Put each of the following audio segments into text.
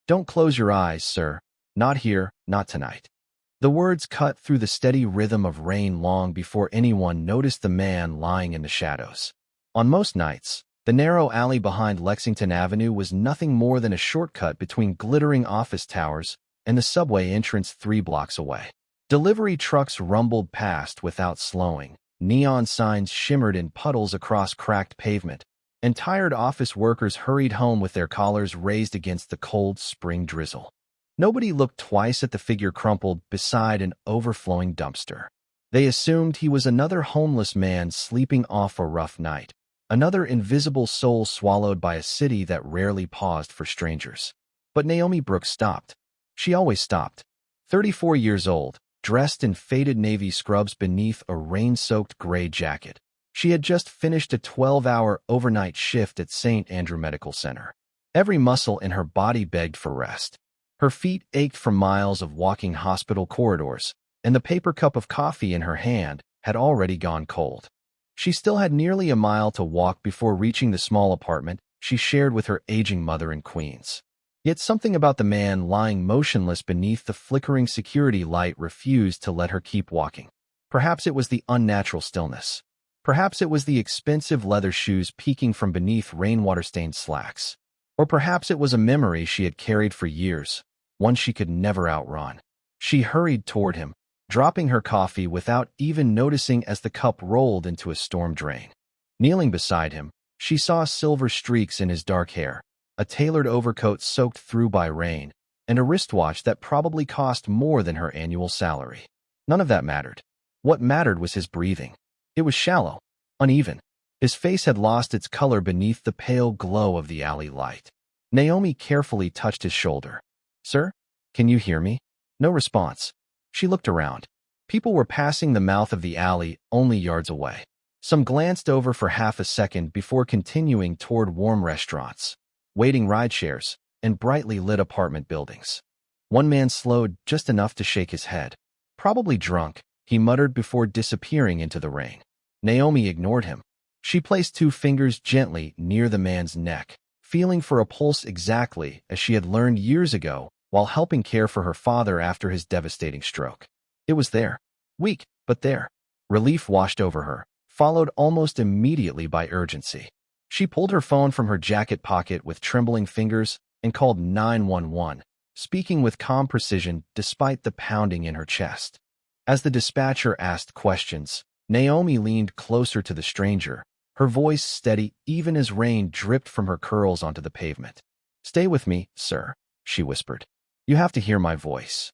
"Don't close your eyes, sir. Not here, not tonight." The words cut through the steady rhythm of rain long before anyone noticed the man lying in the shadows. On most nights, the narrow alley behind Lexington Avenue was nothing more than a shortcut between glittering office towers and the subway entrance 3 blocks away. Delivery trucks rumbled past without slowing, neon signs shimmered in puddles across cracked pavement, and tired office workers hurried home with their collars raised against the cold spring drizzle. Nobody looked twice at the figure crumpled beside an overflowing dumpster. They assumed he was another homeless man sleeping off a rough night, another invisible soul swallowed by a city that rarely paused for strangers. But Naomi Brooks stopped. She always stopped. 34 years old, dressed in faded navy scrubs beneath a rain-soaked gray jacket. She had just finished a 12-hour overnight shift at St. Andrew Medical Center. Every muscle in her body begged for rest. Her feet ached from miles of walking hospital corridors, and the paper cup of coffee in her hand had already gone cold. She still had nearly a mile to walk before reaching the small apartment she shared with her aging mother in Queens. Yet something about the man lying motionless beneath the flickering security light refused to let her keep walking. Perhaps it was the unnatural stillness. Perhaps it was the expensive leather shoes peeking from beneath rainwater-stained slacks. Or perhaps it was a memory she had carried for years, one she could never outrun. She hurried toward him, dropping her coffee without even noticing as the cup rolled into a storm drain. Kneeling beside him, she saw silver streaks in his dark hair, a tailored overcoat soaked through by rain, and a wristwatch that probably cost more than her annual salary. None of that mattered. What mattered was his breathing. It was shallow, uneven. His face had lost its color beneath the pale glow of the alley light. Naomi carefully touched his shoulder. "Sir, can you hear me?" No response. She looked around. People were passing the mouth of the alley only yards away. Some glanced over for half a second before continuing toward warm restaurants, waiting rideshares, and brightly lit apartment buildings. One man slowed just enough to shake his head. "Probably drunk," he muttered before disappearing into the rain. Naomi ignored him. She placed 2 fingers gently near the man's neck, feeling for a pulse exactly as she had learned years ago while helping care for her father after his devastating stroke. It was there. Weak, but there. Relief washed over her, followed almost immediately by urgency. She pulled her phone from her jacket pocket with trembling fingers and called 911, speaking with calm precision despite the pounding in her chest. As the dispatcher asked questions, Naomi leaned closer to the stranger, her voice steady even as rain dripped from her curls onto the pavement. "Stay with me, sir," she whispered. "You have to hear my voice."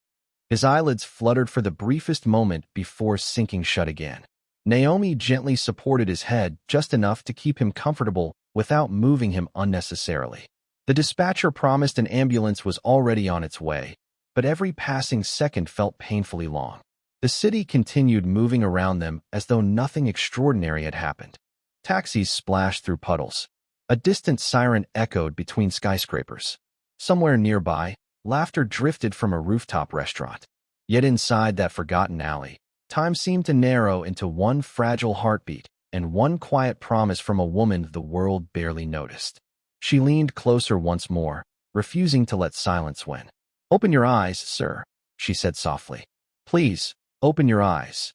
His eyelids fluttered for the briefest moment before sinking shut again. Naomi gently supported his head just enough to keep him comfortable without moving him unnecessarily. The dispatcher promised an ambulance was already on its way, but every passing second felt painfully long. The city continued moving around them as though nothing extraordinary had happened. Taxis splashed through puddles. A distant siren echoed between skyscrapers. Somewhere nearby, laughter drifted from a rooftop restaurant. Yet inside that forgotten alley, time seemed to narrow into one fragile heartbeat and one quiet promise from a woman the world barely noticed. She leaned closer once more, refusing to let silence win. "Open your eyes, sir," she said softly. "Please, open your eyes."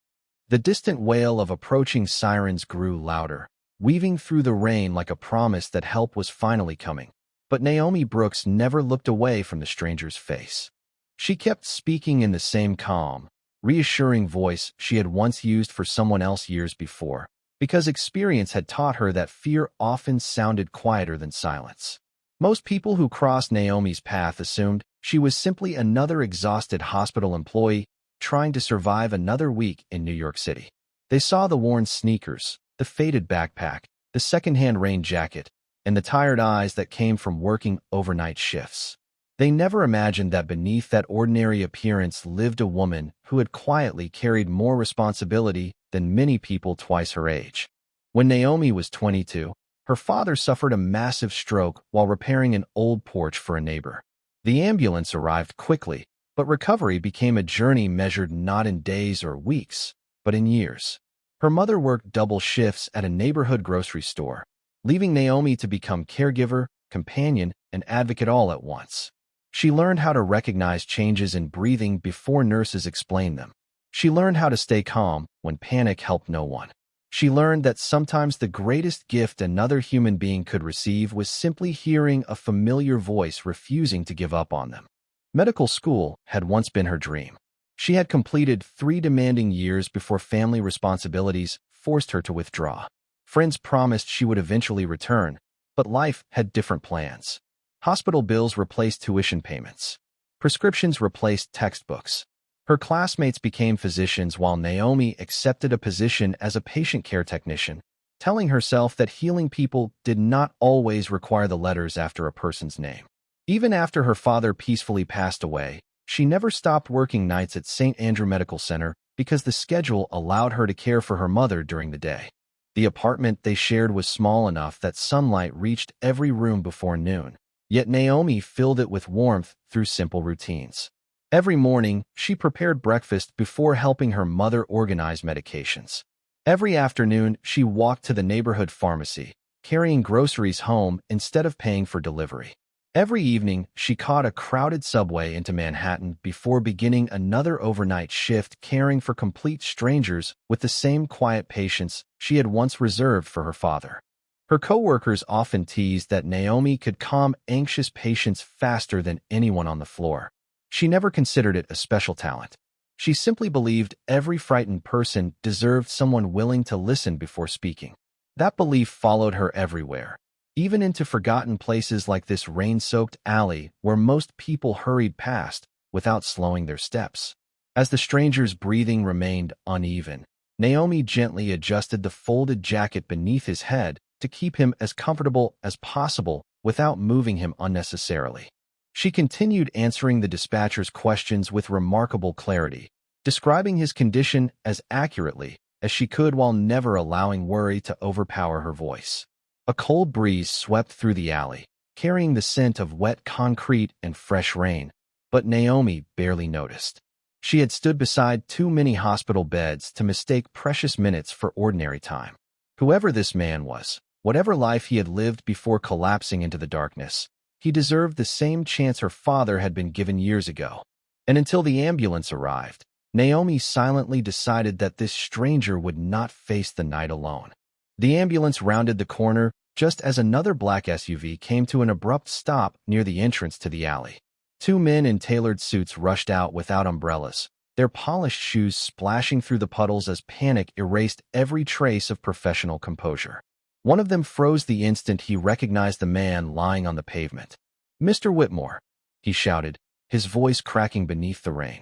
The distant wail of approaching sirens grew louder, weaving through the rain like a promise that help was finally coming. But Naomi Brooks never looked away from the stranger's face. She kept speaking in the same calm, reassuring voice she had once used for someone else years before, because experience had taught her that fear often sounded quieter than silence. Most people who crossed Naomi's path assumed she was simply another exhausted hospital employee trying to survive another week in New York City. They saw the worn sneakers, the faded backpack, the secondhand rain jacket, and the tired eyes that came from working overnight shifts. They never imagined that beneath that ordinary appearance lived a woman who had quietly carried more responsibility than many people twice her age. When Naomi was 22, her father suffered a massive stroke while repairing an old porch for a neighbor. The ambulance arrived quickly, but recovery became a journey measured not in days or weeks, but in years. Her mother worked double shifts at a neighborhood grocery store, leaving Naomi to become caregiver, companion, and advocate all at once. She learned how to recognize changes in breathing before nurses explained them. She learned how to stay calm when panic helped no one. She learned that sometimes the greatest gift another human being could receive was simply hearing a familiar voice refusing to give up on them. Medical school had once been her dream. She had completed 3 demanding years before family responsibilities forced her to withdraw. Friends promised she would eventually return, but life had different plans. Hospital bills replaced tuition payments. Prescriptions replaced textbooks. Her classmates became physicians while Naomi accepted a position as a patient care technician, telling herself that healing people did not always require the letters after a person's name. Even after her father peacefully passed away, she never stopped working nights at St. Andrew Medical Center because the schedule allowed her to care for her mother during the day. The apartment they shared was small enough that sunlight reached every room before noon, yet Naomi filled it with warmth through simple routines. Every morning, she prepared breakfast before helping her mother organize medications. Every afternoon, she walked to the neighborhood pharmacy, carrying groceries home instead of paying for delivery. Every evening, she caught a crowded subway into Manhattan before beginning another overnight shift caring for complete strangers with the same quiet patience she had once reserved for her father. Her coworkers often teased that Naomi could calm anxious patients faster than anyone on the floor. She never considered it a special talent. She simply believed every frightened person deserved someone willing to listen before speaking. That belief followed her everywhere, even into forgotten places like this rain-soaked alley where most people hurried past without slowing their steps. As the stranger's breathing remained uneven, Naomi gently adjusted the folded jacket beneath his head to keep him as comfortable as possible without moving him unnecessarily. She continued answering the dispatcher's questions with remarkable clarity, describing his condition as accurately as she could while never allowing worry to overpower her voice. A cold breeze swept through the alley, carrying the scent of wet concrete and fresh rain, but Naomi barely noticed. She had stood beside too many hospital beds to mistake precious minutes for ordinary time. Whoever this man was, whatever life he had lived before collapsing into the darkness, he deserved the same chance her father had been given years ago. And until the ambulance arrived, Naomi silently decided that this stranger would not face the night alone. The ambulance rounded the corner just as another black SUV came to an abrupt stop near the entrance to the alley. 2 men in tailored suits rushed out without umbrellas, their polished shoes splashing through the puddles as panic erased every trace of professional composure. One of them froze the instant he recognized the man lying on the pavement. "Mr. Whitmore," he shouted, his voice cracking beneath the rain.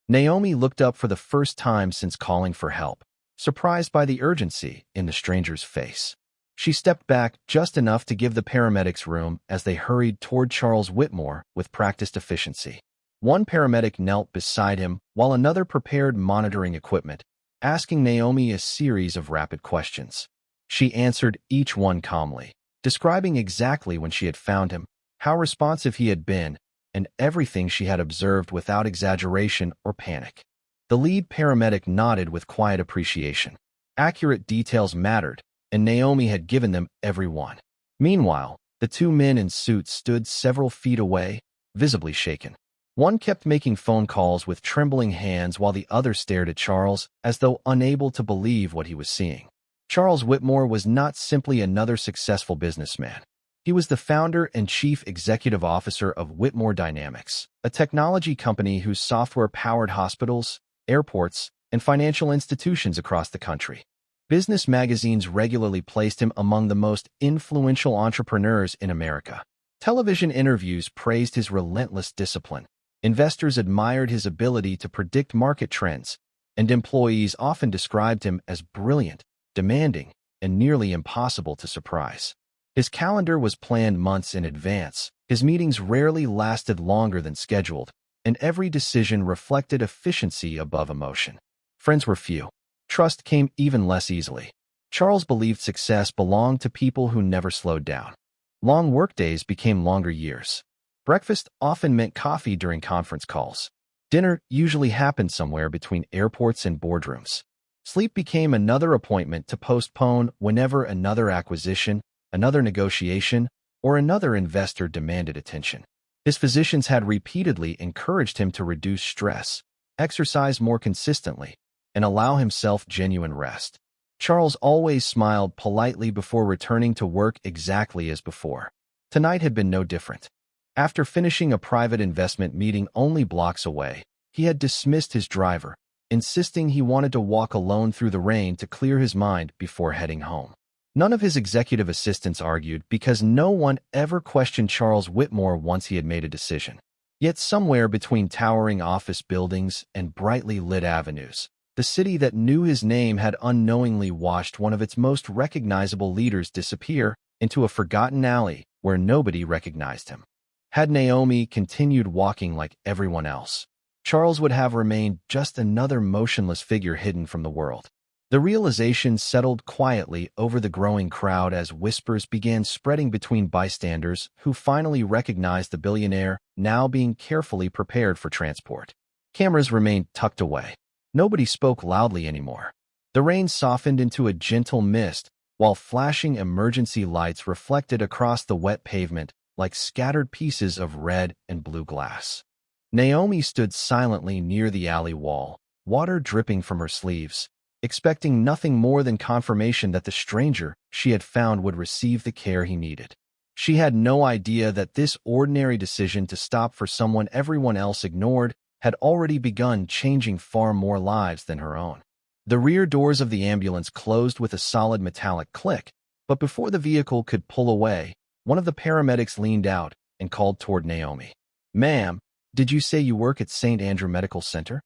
Naomi looked up for the first time since calling for help, surprised by the urgency in the stranger's face. She stepped back just enough to give the paramedics room as they hurried toward Charles Whitmore with practiced efficiency. One paramedic knelt beside him while another prepared monitoring equipment, asking Naomi a series of rapid questions. She answered each one calmly, describing exactly when she had found him, how responsive he had been, and everything she had observed without exaggeration or panic. The lead paramedic nodded with quiet appreciation. Accurate details mattered, and Naomi had given them every one. Meanwhile, the 2 men in suits stood several feet away, visibly shaken. One kept making phone calls with trembling hands while the other stared at Charles as though unable to believe what he was seeing. Charles Whitmore was not simply another successful businessman. He was the founder and chief executive officer of Whitmore Dynamics, a technology company whose software powered hospitals, airports, and financial institutions across the country. Business magazines regularly placed him among the most influential entrepreneurs in America. Television interviews praised his relentless discipline. Investors admired his ability to predict market trends, and employees often described him as brilliant, demanding, and nearly impossible to surprise. His calendar was planned months in advance, his meetings rarely lasted longer than scheduled, and every decision reflected efficiency above emotion. Friends were few. Trust came even less easily. Charles believed success belonged to people who never slowed down. Long workdays became longer years. Breakfast often meant coffee during conference calls. Dinner usually happened somewhere between airports and boardrooms. Sleep became another appointment to postpone whenever another acquisition, another negotiation, or another investor demanded attention. His physicians had repeatedly encouraged him to reduce stress, exercise more consistently, and allow himself genuine rest. Charles always smiled politely before returning to work exactly as before. Tonight had been no different. After finishing a private investment meeting only blocks away, he had dismissed his driver, insisting he wanted to walk alone through the rain to clear his mind before heading home. None of his executive assistants argued because no one ever questioned Charles Whitmore once he had made a decision. Yet somewhere between towering office buildings and brightly lit avenues, the city that knew his name had unknowingly watched one of its most recognizable leaders disappear into a forgotten alley where nobody recognized him. Had Naomi continued walking like everyone else, Charles would have remained just another motionless figure hidden from the world. The realization settled quietly over the growing crowd as whispers began spreading between bystanders who finally recognized the billionaire now being carefully prepared for transport. Cameras remained tucked away. Nobody spoke loudly anymore. The rain softened into a gentle mist, while flashing emergency lights reflected across the wet pavement like scattered pieces of red and blue glass. Naomi stood silently near the alley wall, water dripping from her sleeves, expecting nothing more than confirmation that the stranger she had found would receive the care he needed. She had no idea that this ordinary decision to stop for someone everyone else ignored had already begun changing far more lives than her own. The rear doors of the ambulance closed with a solid metallic click, but before the vehicle could pull away, one of the paramedics leaned out and called toward Naomi. "Ma'am, did you say you work at St. Andrew Medical Center?"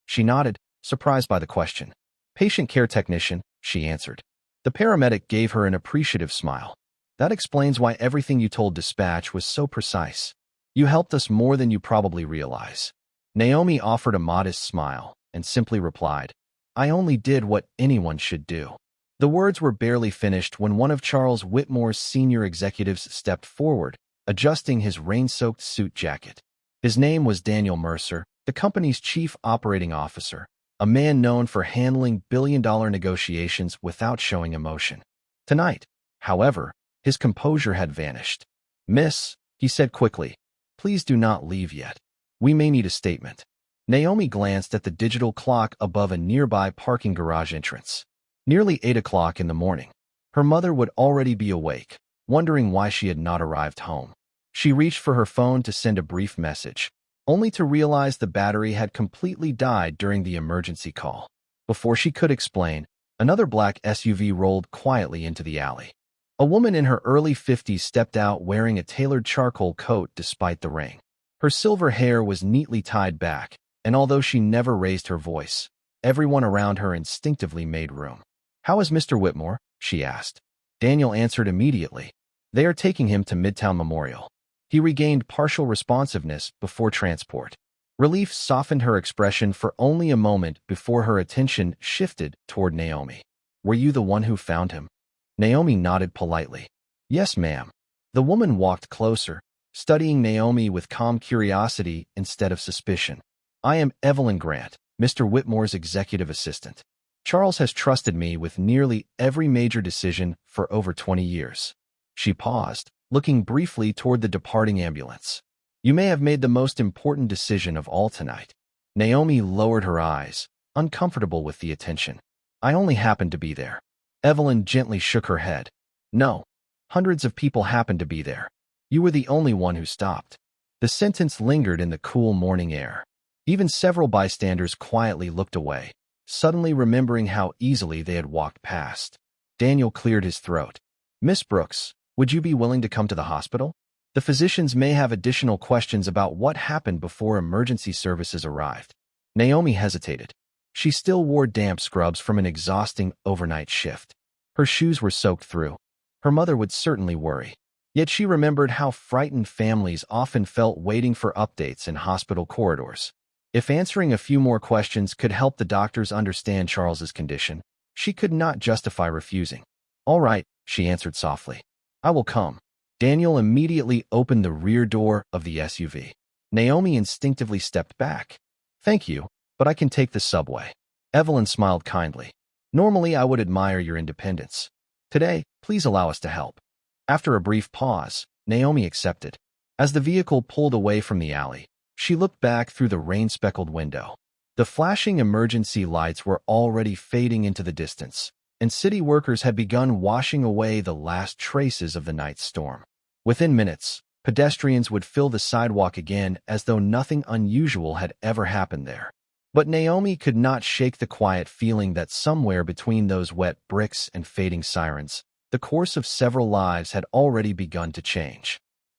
She nodded, surprised by the question. "Patient care technician," she answered. The paramedic gave her an appreciative smile. "That explains why everything you told dispatch was so precise. You helped us more than you probably realize." Naomi offered a modest smile and simply replied, "I only did what anyone should do." The words were barely finished when one of Charles Whitmore's senior executives stepped forward, adjusting his rain-soaked suit jacket. His name was Daniel Mercer, the company's chief operating officer, a man known for handling billion-dollar negotiations without showing emotion. Tonight, however, his composure had vanished. "Miss," he said quickly, "please do not leave yet. We may need a statement." Naomi glanced at the digital clock above a nearby parking garage entrance. Nearly 8 o'clock in the morning. Her mother would already be awake, wondering why she had not arrived home. She reached for her phone to send a brief message, only to realize the battery had completely died during the emergency call. Before she could explain, another black SUV rolled quietly into the alley. A woman in her early 50s stepped out wearing a tailored charcoal coat despite the rain. Her silver hair was neatly tied back, and although she never raised her voice, everyone around her instinctively made room. "How is Mr. Whitmore?" she asked. Daniel answered immediately. "They are taking him to Midtown Memorial." He regained partial responsiveness before transport. Relief softened her expression for only a moment before her attention shifted toward Naomi. "Were you the one who found him?" Naomi nodded politely. "Yes, ma'am." The woman walked closer, studying Naomi with calm curiosity instead of suspicion. "I am Evelyn Grant, Mr. Whitmore's executive assistant. Charles has trusted me with nearly every major decision for over 20 years. She paused, looking briefly toward the departing ambulance. "You may have made the most important decision of all tonight." Naomi lowered her eyes, uncomfortable with the attention. "I only happened to be there." Evelyn gently shook her head. "No. Hundreds of people happened to be there. You were the only one who stopped." The sentence lingered in the cool morning air. Even several bystanders quietly looked away, suddenly remembering how easily they had walked past. Daniel cleared his throat. "Miss Brooks, would you be willing to come to the hospital? The physicians may have additional questions about what happened before emergency services arrived." Naomi hesitated. She still wore damp scrubs from an exhausting overnight shift. Her shoes were soaked through. Her mother would certainly worry. Yet she remembered how frightened families often felt waiting for updates in hospital corridors. If answering a few more questions could help the doctors understand Charles's condition, she could not justify refusing. "All right," she answered softly. "I will come." Daniel immediately opened the rear door of the SUV. Naomi instinctively stepped back. "Thank you, but I can take the subway." Evelyn smiled kindly. "Normally I would admire your independence. Today, please allow us to help." After a brief pause, Naomi accepted. As the vehicle pulled away from the alley, she looked back through the rain-speckled window. The flashing emergency lights were already fading into the distance, and city workers had begun washing away the last traces of the night's storm. Within minutes, pedestrians would fill the sidewalk again as though nothing unusual had ever happened there. But Naomi could not shake the quiet feeling that somewhere between those wet bricks and fading sirens, the course of several lives had already begun to change.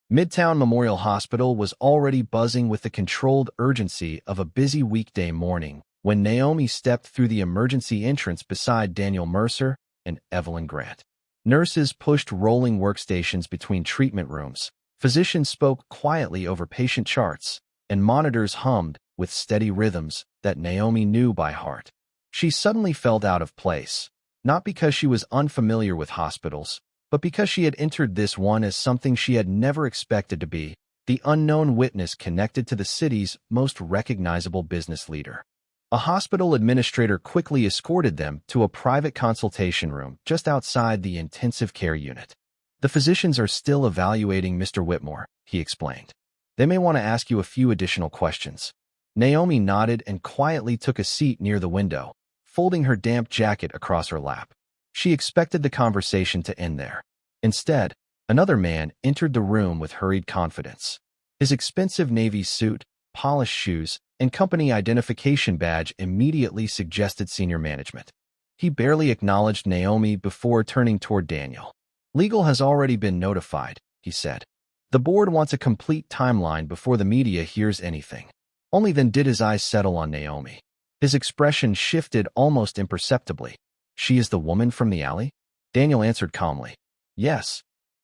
Midtown Memorial Hospital was already buzzing with the controlled urgency of a busy weekday morning when Naomi stepped through the emergency entrance beside Daniel Mercer and Evelyn Grant. Nurses pushed rolling workstations between treatment rooms, physicians spoke quietly over patient charts, and monitors hummed with steady rhythms that Naomi knew by heart. She suddenly felt out of place, not because she was unfamiliar with hospitals, but because she had entered this one as something she had never expected to be, the unknown witness connected to the city's most recognizable business leader. A hospital administrator quickly escorted them to a private consultation room just outside the intensive care unit. "The physicians are still evaluating Mr. Whitmore," he explained. "They may want to ask you a few additional questions." Naomi nodded and quietly took a seat near the window, folding her damp jacket across her lap. She expected the conversation to end there. Instead, another man entered the room with hurried confidence. His expensive navy suit, polished shoes, and company identification badge immediately suggested senior management. He barely acknowledged Naomi before turning toward Daniel. "Legal has already been notified," he said. "The board wants a complete timeline before the media hears anything." Only then did his eyes settle on Naomi. His expression shifted almost imperceptibly. "She is the woman from the alley?" Daniel answered calmly. "Yes."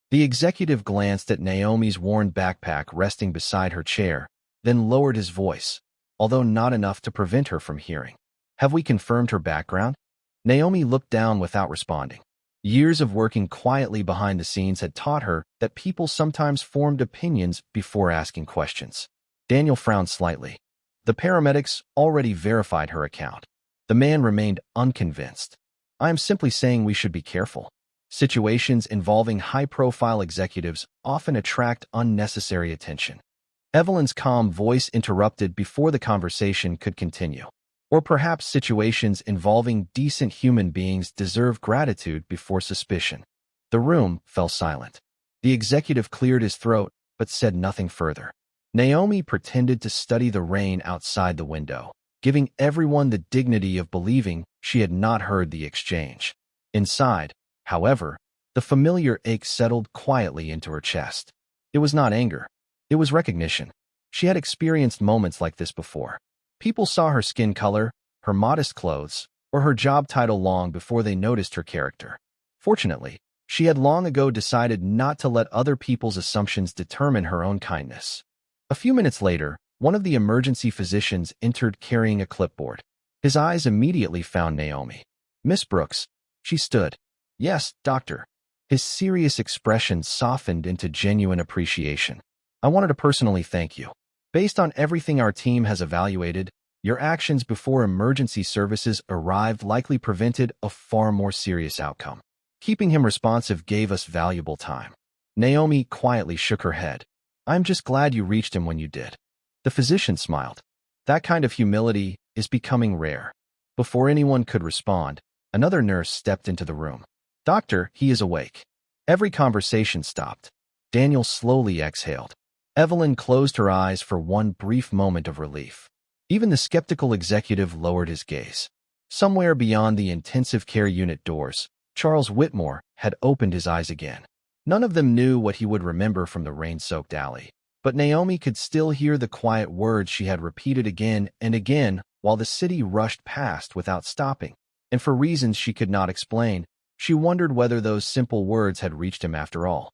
The executive glanced at Naomi's worn backpack resting beside her chair, then lowered his voice, although not enough to prevent her from hearing. "Have we confirmed her background?" Naomi looked down without responding. Years of working quietly behind the scenes had taught her that people sometimes formed opinions before asking questions. Daniel frowned slightly. The paramedics already verified her account. The man remained unconvinced. "I am simply saying we should be careful. Situations involving high-profile executives often attract unnecessary attention." Evelyn's calm voice interrupted before the conversation could continue. "Or perhaps situations involving decent human beings deserve gratitude before suspicion." The room fell silent. The executive cleared his throat, but said nothing further. Naomi pretended to study the rain outside the window, giving everyone the dignity of believing she had not heard the exchange. Inside, however, the familiar ache settled quietly into her chest. It was not anger. It was recognition. She had experienced moments like this before. People saw her skin color, her modest clothes, or her job title long before they noticed her character. Fortunately, she had long ago decided not to let other people's assumptions determine her own kindness. A few minutes later, one of the emergency physicians entered carrying a clipboard. His eyes immediately found Naomi. "Miss Brooks." She stood. "Yes, doctor." His serious expression softened into genuine appreciation. "I wanted to personally thank you. Based on everything our team has evaluated, your actions before emergency services arrived likely prevented a far more serious outcome. Keeping him responsive gave us valuable time." Naomi quietly shook her head. "I'm just glad you reached him when you did." The physician smiled. "That kind of humility is becoming rare." Before anyone could respond, another nurse stepped into the room. "Doctor, he is awake." Every conversation stopped. Daniel slowly exhaled. Evelyn closed her eyes for one brief moment of relief. Even the skeptical executive lowered his gaze. Somewhere beyond the intensive care unit doors, Charles Whitmore had opened his eyes again. None of them knew what he would remember from the rain-soaked alley, but Naomi could still hear the quiet words she had repeated again and again while the city rushed past without stopping. And for reasons she could not explain, she wondered whether those simple words had reached him after all.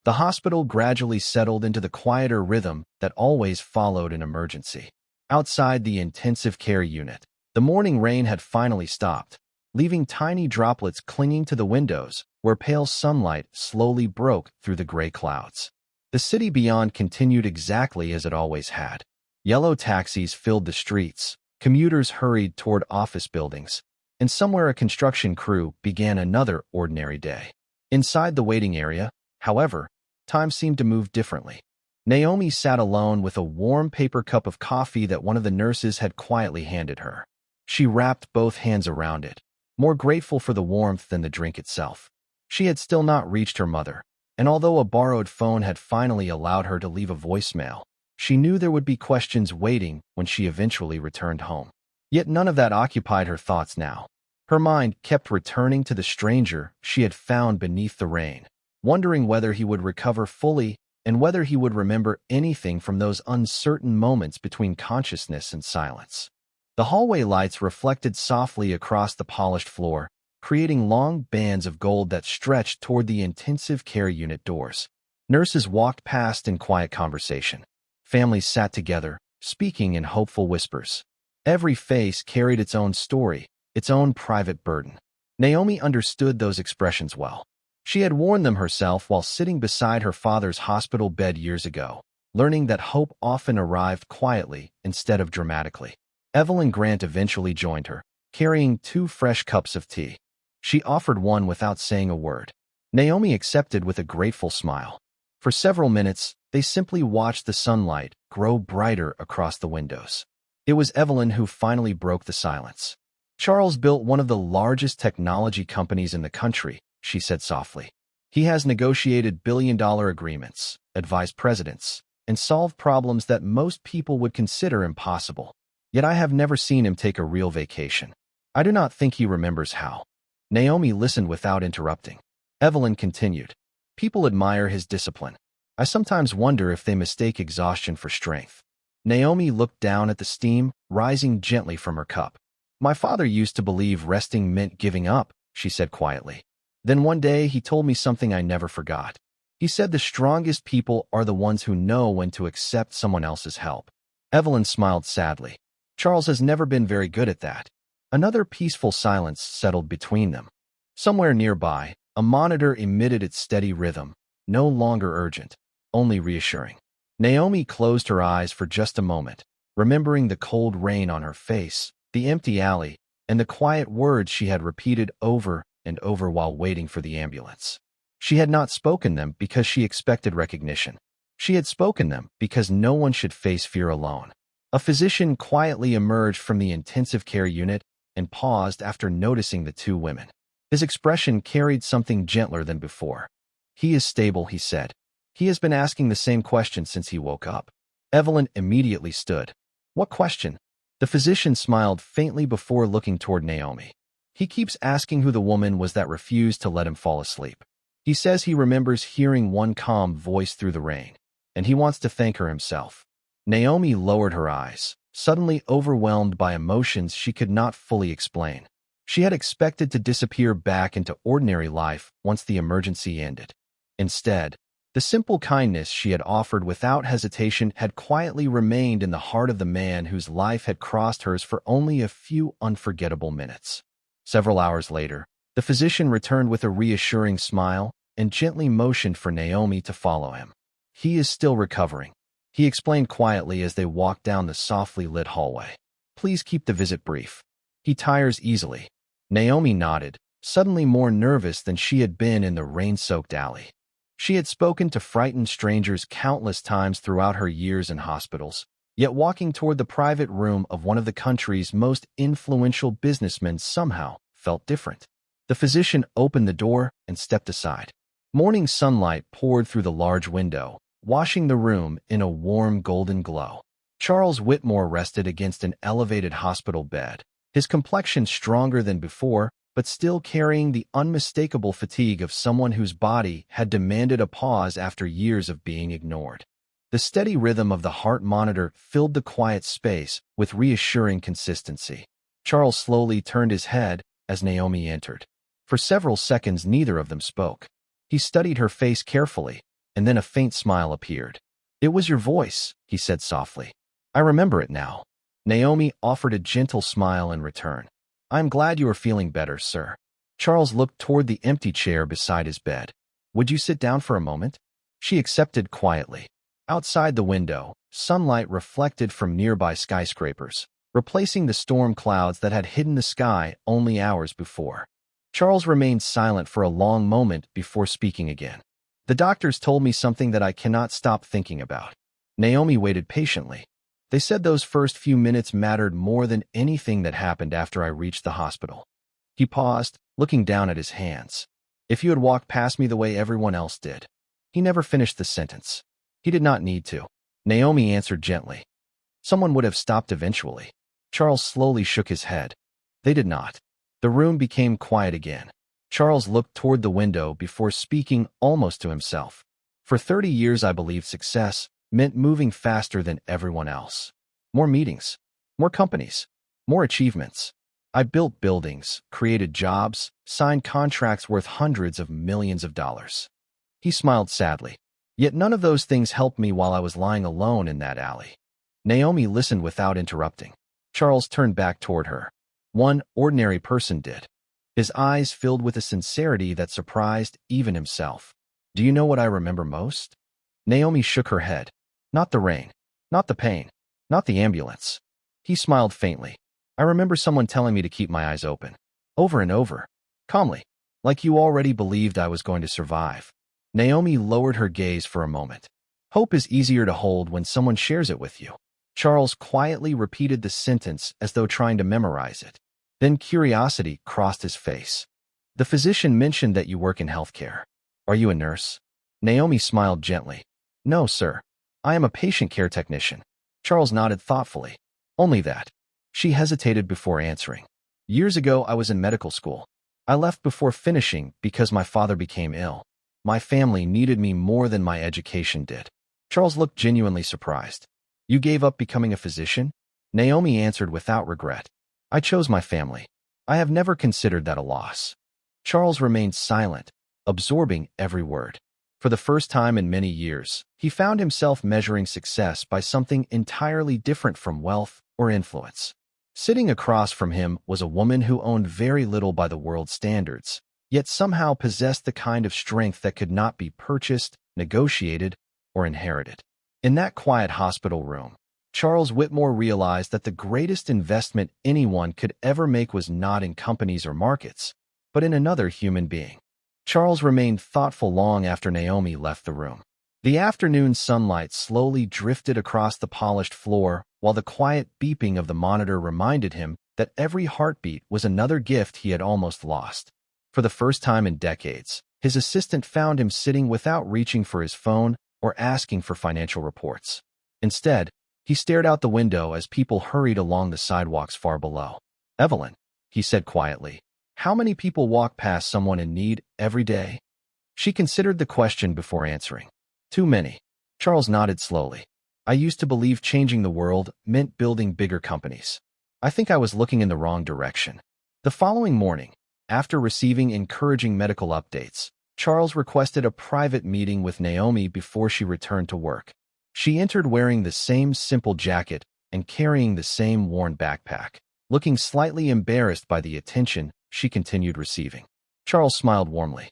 The hospital gradually settled into the quieter rhythm that always followed an emergency. Outside the intensive care unit, the morning rain had finally stopped, leaving tiny droplets clinging to the windows where pale sunlight slowly broke through the gray clouds. The city beyond continued exactly as it always had. Yellow taxis filled the streets, commuters hurried toward office buildings, and somewhere a construction crew began another ordinary day. Inside the waiting area, however, time seemed to move differently. Naomi sat alone with a warm paper cup of coffee that one of the nurses had quietly handed her. She wrapped both hands around it, more grateful for the warmth than the drink itself. She had still not reached her mother, and although a borrowed phone had finally allowed her to leave a voicemail, she knew there would be questions waiting when she eventually returned home. Yet none of that occupied her thoughts now. Her mind kept returning to the stranger she had found beneath the rain, wondering whether he would recover fully and whether he would remember anything from those uncertain moments between consciousness and silence. The hallway lights reflected softly across the polished floor, creating long bands of gold that stretched toward the intensive care unit doors. Nurses walked past in quiet conversation. Families sat together, speaking in hopeful whispers. Every face carried its own story, its own private burden. Naomi understood those expressions well. She had worn them herself while sitting beside her father's hospital bed years ago, learning that hope often arrived quietly instead of dramatically. Evelyn Grant eventually joined her, carrying 2 fresh cups of tea. She offered one without saying a word. Naomi accepted with a grateful smile. For several minutes, they simply watched the sunlight grow brighter across the windows. It was Evelyn who finally broke the silence. "Charles built one of the largest technology companies in the country," she said softly. "He has negotiated billion-dollar agreements, advised presidents, and solved problems that most people would consider impossible. Yet I have never seen him take a real vacation. I do not think he remembers how." Naomi listened without interrupting. Evelyn continued, "People admire his discipline. I sometimes wonder if they mistake exhaustion for strength." Naomi looked down at the steam rising gently from her cup. "My father used to believe resting meant giving up," she said quietly. "Then one day he told me something I never forgot. He said the strongest people are the ones who know when to accept someone else's help." Evelyn smiled sadly. "Charles has never been very good at that." Another peaceful silence settled between them. Somewhere nearby, a monitor emitted its steady rhythm, no longer urgent, only reassuring. Naomi closed her eyes for just a moment, remembering the cold rain on her face, the empty alley, and the quiet words she had repeated over and over while waiting for the ambulance. She had not spoken them because she expected recognition. She had spoken them because no one should face fear alone. A physician quietly emerged from the intensive care unit and paused after noticing the 2 women. His expression carried something gentler than before. "He is stable," he said. "He has been asking the same question since he woke up." Evelyn immediately stood. "What question?" The physician smiled faintly before looking toward Naomi. "He keeps asking who the woman was that refused to let him fall asleep. He says he remembers hearing one calm voice through the rain, and he wants to thank her himself." Naomi lowered her eyes, suddenly overwhelmed by emotions she could not fully explain. She had expected to disappear back into ordinary life once the emergency ended. Instead, the simple kindness she had offered without hesitation had quietly remained in the heart of the man whose life had crossed hers for only a few unforgettable minutes. Several hours later, the physician returned with a reassuring smile and gently motioned for Naomi to follow him. "He is still recovering," he explained quietly as they walked down the softly lit hallway. "Please keep the visit brief. He tires easily." Naomi nodded, suddenly more nervous than she had been in the rain-soaked alley. She had spoken to frightened strangers countless times throughout her years in hospitals, yet walking toward the private room of one of the country's most influential businessmen somehow felt different. The physician opened the door and stepped aside. Morning sunlight poured through the large window, washing the room in a warm golden glow. Charles Whitmore rested against an elevated hospital bed, his complexion stronger than before, but still carrying the unmistakable fatigue of someone whose body had demanded a pause after years of being ignored. The steady rhythm of the heart monitor filled the quiet space with reassuring consistency. Charles slowly turned his head as Naomi entered. For several seconds, neither of them spoke. He studied her face carefully, and then a faint smile appeared. "It was your voice," he said softly. "I remember it now." Naomi offered a gentle smile in return. "I am glad you are feeling better, sir." Charles looked toward the empty chair beside his bed. "Would you sit down for a moment?" She accepted quietly. Outside the window, sunlight reflected from nearby skyscrapers, replacing the storm clouds that had hidden the sky only hours before. Charles remained silent for a long moment before speaking again. The doctors told me something that I cannot stop thinking about. Naomi waited patiently. They said those first few minutes mattered more than anything that happened after I reached the hospital. He paused, looking down at his hands. If you had walked past me the way everyone else did. He never finished the sentence. He did not need to. Naomi answered gently. Someone would have stopped eventually. Charles slowly shook his head. They did not. The room became quiet again. Charles looked toward the window before speaking almost to himself. For 30 years I believed success meant moving faster than everyone else. More meetings, more companies, more achievements. I built buildings, created jobs, signed contracts worth hundreds of millions of dollars. He smiled sadly. Yet none of those things helped me while I was lying alone in that alley. Naomi listened without interrupting. Charles turned back toward her. One ordinary person did. His eyes filled with a sincerity that surprised even himself. Do you know what I remember most? Naomi shook her head. Not the rain, not the pain, not the ambulance. He smiled faintly. I remember someone telling me to keep my eyes open. Over and over. Calmly. Like you already believed I was going to survive. Naomi lowered her gaze for a moment. Hope is easier to hold when someone shares it with you. Charles quietly repeated the sentence as though trying to memorize it. Then curiosity crossed his face. The physician mentioned that you work in healthcare. Are you a nurse? Naomi smiled gently. No, sir. I am a patient care technician. Charles nodded thoughtfully. Only that. She hesitated before answering. Years ago, I was in medical school. I left before finishing because my father became ill. My family needed me more than my education did. Charles looked genuinely surprised. You gave up becoming a physician? Naomi answered without regret. I chose my family. I have never considered that a loss. Charles remained silent, absorbing every word. For the first time in many years, he found himself measuring success by something entirely different from wealth or influence. Sitting across from him was a woman who owned very little by the world's standards, yet somehow possessed the kind of strength that could not be purchased, negotiated, or inherited. In that quiet hospital room, Charles Whitmore realized that the greatest investment anyone could ever make was not in companies or markets, but in another human being. Charles remained thoughtful long after Naomi left the room. The afternoon sunlight slowly drifted across the polished floor, while the quiet beeping of the monitor reminded him that every heartbeat was another gift he had almost lost. For the first time in decades, his assistant found him sitting without reaching for his phone or asking for financial reports. Instead, he stared out the window as people hurried along the sidewalks far below. Evelyn, he said quietly, how many people walk past someone in need every day? She considered the question before answering. Too many. Charles nodded slowly. I used to believe changing the world meant building bigger companies. I think I was looking in the wrong direction. The following morning, after receiving encouraging medical updates, Charles requested a private meeting with Naomi before she returned to work. She entered wearing the same simple jacket and carrying the same worn backpack. Looking slightly embarrassed by the attention she continued receiving. Charles smiled warmly.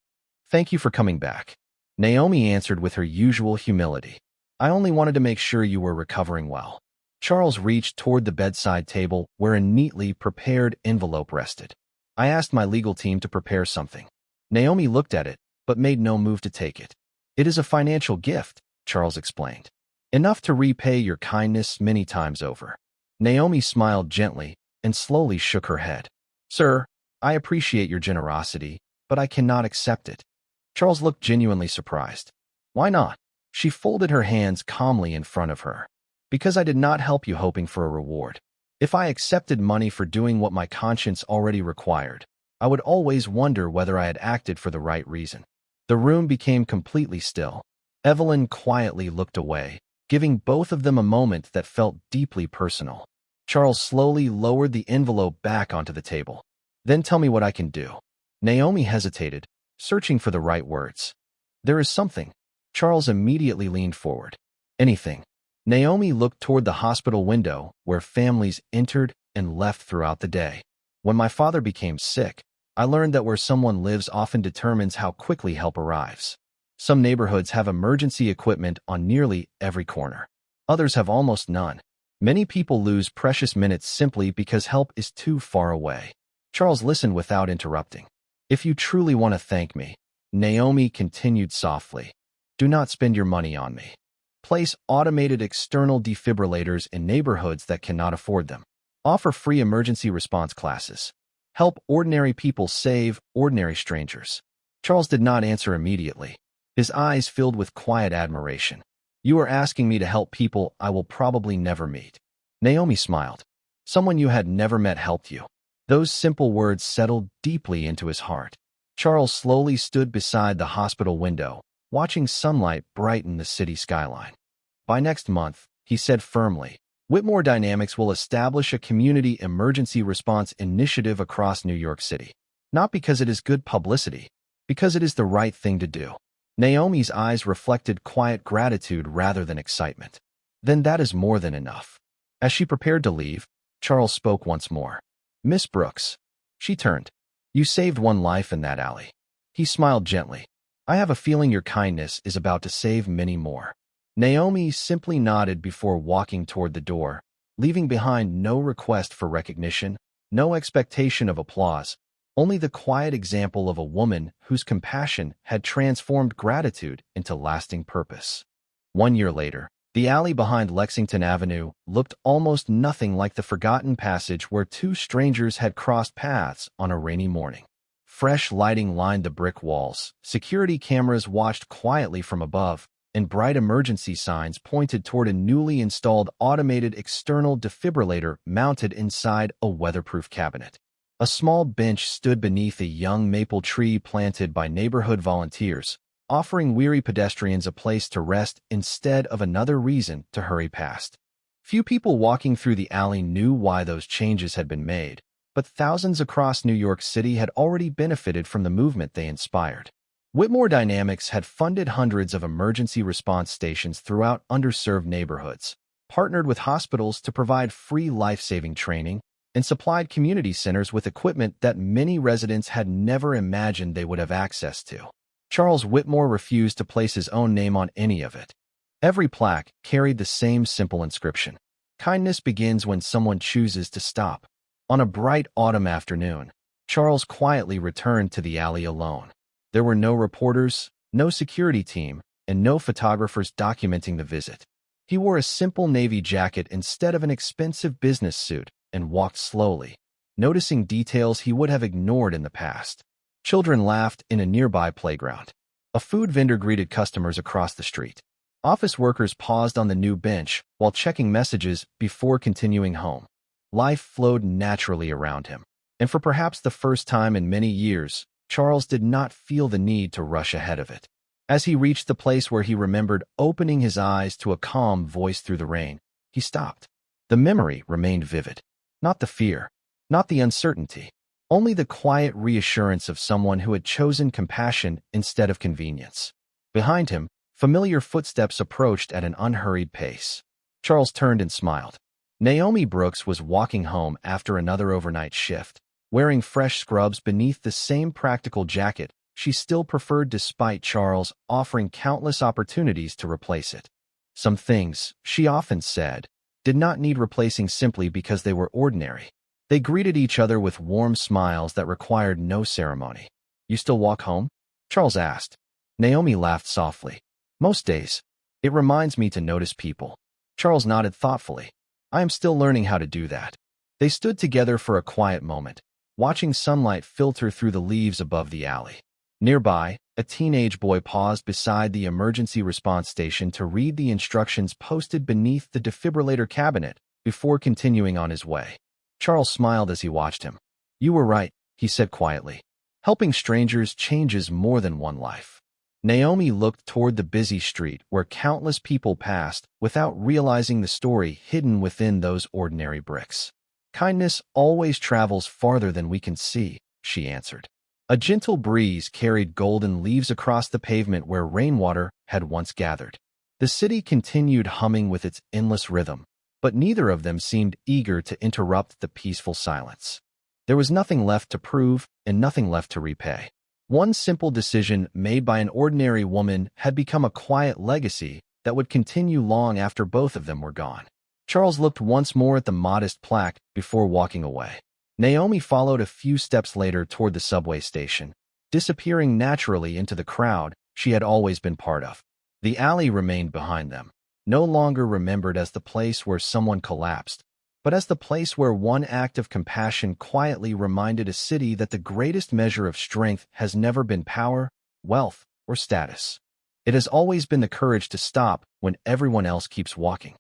Thank you for coming back. Naomi answered with her usual humility. I only wanted to make sure you were recovering well. Charles reached toward the bedside table where a neatly prepared envelope rested. I asked my legal team to prepare something. Naomi looked at it, but made no move to take it. It is a financial gift, Charles explained. Enough to repay your kindness many times over. Naomi smiled gently and slowly shook her head. Sir, I appreciate your generosity, but I cannot accept it. Charles looked genuinely surprised. Why not? She folded her hands calmly in front of her. Because I did not help you hoping for a reward. If I accepted money for doing what my conscience already required, I would always wonder whether I had acted for the right reason. The room became completely still. Evelyn quietly looked away, giving both of them a moment that felt deeply personal. Charles slowly lowered the envelope back onto the table. Then tell me what I can do. Naomi hesitated, searching for the right words. There is something. Charles immediately leaned forward. Anything. Naomi looked toward the hospital window where families entered and left throughout the day. When my father became sick, I learned that where someone lives often determines how quickly help arrives. Some neighborhoods have emergency equipment on nearly every corner. Others have almost none. Many people lose precious minutes simply because help is too far away. Charles listened without interrupting. If you truly want to thank me, Naomi continued softly, Do not spend your money on me. Place automated external defibrillators in neighborhoods that cannot afford them. Offer free emergency response classes. Help ordinary people save ordinary strangers. Charles did not answer immediately. His eyes filled with quiet admiration. You are asking me to help people I will probably never meet. Naomi smiled. Someone you had never met helped you. Those simple words settled deeply into his heart. Charles slowly stood beside the hospital window, watching sunlight brighten the city skyline. By next month, he said firmly, Whitmore Dynamics will establish a community emergency response initiative across New York City. Not because it is good publicity, because it is the right thing to do. Naomi's eyes reflected quiet gratitude rather than excitement. Then that is more than enough. As she prepared to leave, Charles spoke once more. Miss Brooks. She turned. You saved one life in that alley. He smiled gently. I have a feeling your kindness is about to save many more. Naomi simply nodded before walking toward the door, leaving behind no request for recognition, no expectation of applause, only the quiet example of a woman whose compassion had transformed gratitude into lasting purpose. 1 year later, the alley behind Lexington Avenue looked almost nothing like the forgotten passage where two strangers had crossed paths on a rainy morning. Fresh lighting lined the brick walls, security cameras watched quietly from above, and bright emergency signs pointed toward a newly installed automated external defibrillator mounted inside a weatherproof cabinet. A small bench stood beneath a young maple tree planted by neighborhood volunteers, offering weary pedestrians a place to rest instead of another reason to hurry past. Few people walking through the alley knew why those changes had been made, but thousands across New York City had already benefited from the movement they inspired. Whitmore Dynamics had funded hundreds of emergency response stations throughout underserved neighborhoods, partnered with hospitals to provide free life-saving training, and supplied community centers with equipment that many residents had never imagined they would have access to. Charles Whitmore refused to place his own name on any of it. Every plaque carried the same simple inscription. Kindness begins when someone chooses to stop. On a bright autumn afternoon, Charles quietly returned to the alley alone. There were no reporters, no security team, and no photographers documenting the visit. He wore a simple navy jacket instead of an expensive business suit and walked slowly, noticing details he would have ignored in the past. Children laughed in a nearby playground. A food vendor greeted customers across the street. Office workers paused on the new bench while checking messages before continuing home. Life flowed naturally around him, and for perhaps the first time in many years, Charles did not feel the need to rush ahead of it. As he reached the place where he remembered opening his eyes to a calm voice through the rain, he stopped. The memory remained vivid. Not the fear, not the uncertainty, only the quiet reassurance of someone who had chosen compassion instead of convenience. Behind him, familiar footsteps approached at an unhurried pace. Charles turned and smiled. Naomi Brooks was walking home after another overnight shift, wearing fresh scrubs beneath the same practical jacket she still preferred despite Charles offering countless opportunities to replace it. Some things, she often said, did not need replacing simply because they were ordinary. They greeted each other with warm smiles that required no ceremony. You still walk home? Charles asked. Naomi laughed softly. Most days. It reminds me to notice people. Charles nodded thoughtfully. I am still learning how to do that. They stood together for a quiet moment, watching sunlight filter through the leaves above the alley. Nearby, a teenage boy paused beside the emergency response station to read the instructions posted beneath the defibrillator cabinet before continuing on his way. Charles smiled as he watched him. You were right, he said quietly. Helping strangers changes more than one life. Naomi looked toward the busy street where countless people passed without realizing the story hidden within those ordinary bricks. Kindness always travels farther than we can see, she answered. A gentle breeze carried golden leaves across the pavement where rainwater had once gathered. The city continued humming with its endless rhythm, but neither of them seemed eager to interrupt the peaceful silence. There was nothing left to prove and nothing left to repay. One simple decision made by an ordinary woman had become a quiet legacy that would continue long after both of them were gone. Charles looked once more at the modest plaque before walking away. Naomi followed a few steps later toward the subway station, disappearing naturally into the crowd she had always been part of. The alley remained behind them, no longer remembered as the place where someone collapsed, but as the place where one act of compassion quietly reminded a city that the greatest measure of strength has never been power, wealth, or status. It has always been the courage to stop when everyone else keeps walking.